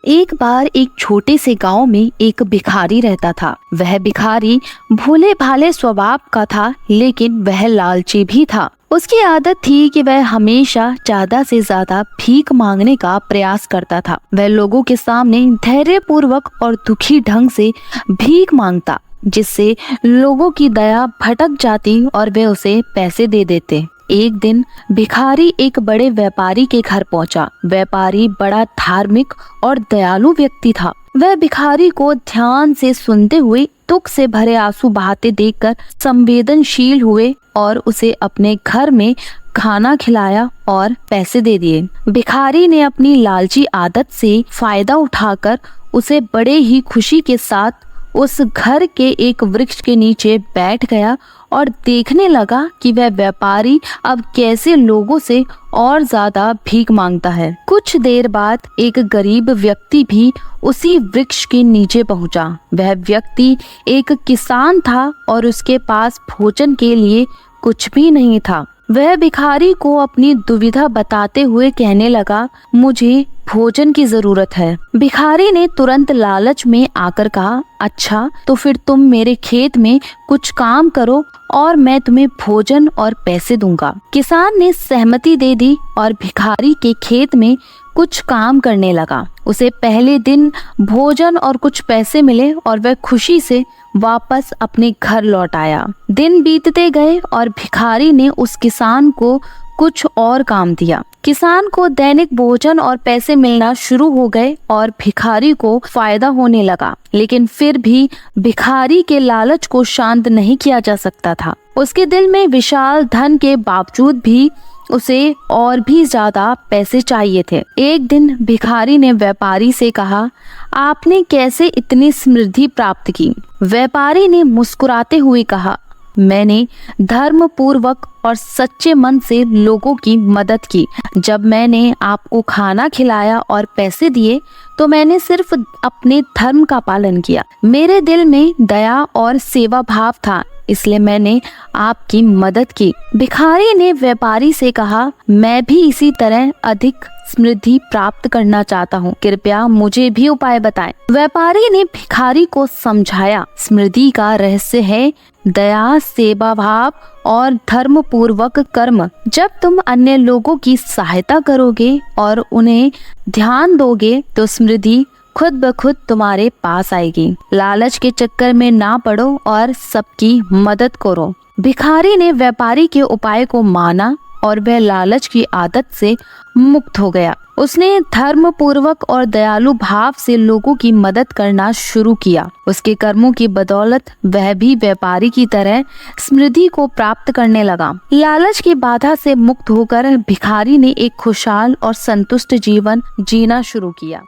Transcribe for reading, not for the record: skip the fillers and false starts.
एक बार एक छोटे से गांव में एक भिखारी रहता था। वह भिखारी भोले भाले स्वभाव का था, लेकिन वह लालची भी था। उसकी आदत थी कि वह हमेशा ज्यादा से ज्यादा भीख मांगने का प्रयास करता था। वह लोगों के सामने धैर्यपूर्वक और दुखी ढंग से भीख मांगता, जिससे लोगों की दया भटक जाती और वे उसे पैसे दे देते। एक दिन भिखारी एक बड़े व्यापारी के घर पहुंचा। व्यापारी बड़ा धार्मिक और दयालु व्यक्ति था। वह भिखारी को ध्यान से सुनते हुए दुख से भरे आंसू बहाते देखकर संवेदनशील हुए और उसे अपने घर में खाना खिलाया और पैसे दे दिए। भिखारी ने अपनी लालची आदत से फायदा उठाकर उसे बड़े ही खुशी के साथ उस घर के एक वृक्ष के नीचे बैठ गया और देखने लगा कि वह व्यापारी अब कैसे लोगों से और ज्यादा भीख मांगता है। कुछ देर बाद एक गरीब व्यक्ति भी उसी वृक्ष के नीचे पहुंचा। वह व्यक्ति एक किसान था और उसके पास भोजन के लिए कुछ भी नहीं था। वह भिखारी को अपनी दुविधा बताते हुए कहने लगा, मुझे भोजन की जरूरत है। भिखारी ने तुरंत लालच में आकर कहा, अच्छा तो फिर तुम मेरे खेत में कुछ काम करो और मैं तुम्हें भोजन और पैसे दूंगा। किसान ने सहमति दे दी और भिखारी के खेत में कुछ काम करने लगा। उसे पहले दिन भोजन और कुछ पैसे मिले और वह खुशी से वापस अपने घर लौट आया। दिन बीतते गए और भिखारी ने उस किसान को कुछ और काम दिया। किसान को दैनिक भोजन और पैसे मिलना शुरू हो गए और भिखारी को फायदा होने लगा, लेकिन फिर भी भिखारी के लालच को शांत नहीं किया जा सकता था। उसके दिल में विशाल धन के बावजूद भी उसे और भी ज्यादा पैसे चाहिए थे। एक दिन भिखारी ने व्यापारी से कहा, आपने कैसे इतनी समृद्धि प्राप्त की? व्यापारी ने मुस्कुराते हुए कहा, मैंने धर्म पूर्वक और सच्चे मन से लोगों की मदद की। जब मैंने आपको खाना खिलाया और पैसे दिए तो मैंने सिर्फ अपने धर्म का पालन किया। मेरे दिल में दया और सेवा भाव था, इसलिए मैंने आपकी मदद की। भिखारी ने व्यापारी से कहा, मैं भी इसी तरह अधिक समृद्धि प्राप्त करना चाहता हूँ, कृपया मुझे भी उपाय बताएं। व्यापारी ने भिखारी को समझाया, समृद्धि का रहस्य है दया, सेवा भाव और धर्म पूर्वक कर्म। जब तुम अन्य लोगों की सहायता करोगे और उन्हें ध्यान दोगे तो समृद्धि खुद ब खुद तुम्हारे पास आएगी। लालच के चक्कर में ना पड़ो और सबकी मदद करो। भिखारी ने व्यापारी के उपाय को माना और वह लालच की आदत से मुक्त हो गया। उसने धर्म पूर्वक और दयालु भाव से लोगों की मदद करना शुरू किया। उसके कर्मों की बदौलत वह भी व्यापारी की तरह समृद्धि को प्राप्त करने लगा। लालच की बाधा से मुक्त होकर भिखारी ने एक खुशहाल और संतुष्ट जीवन जीना शुरू किया।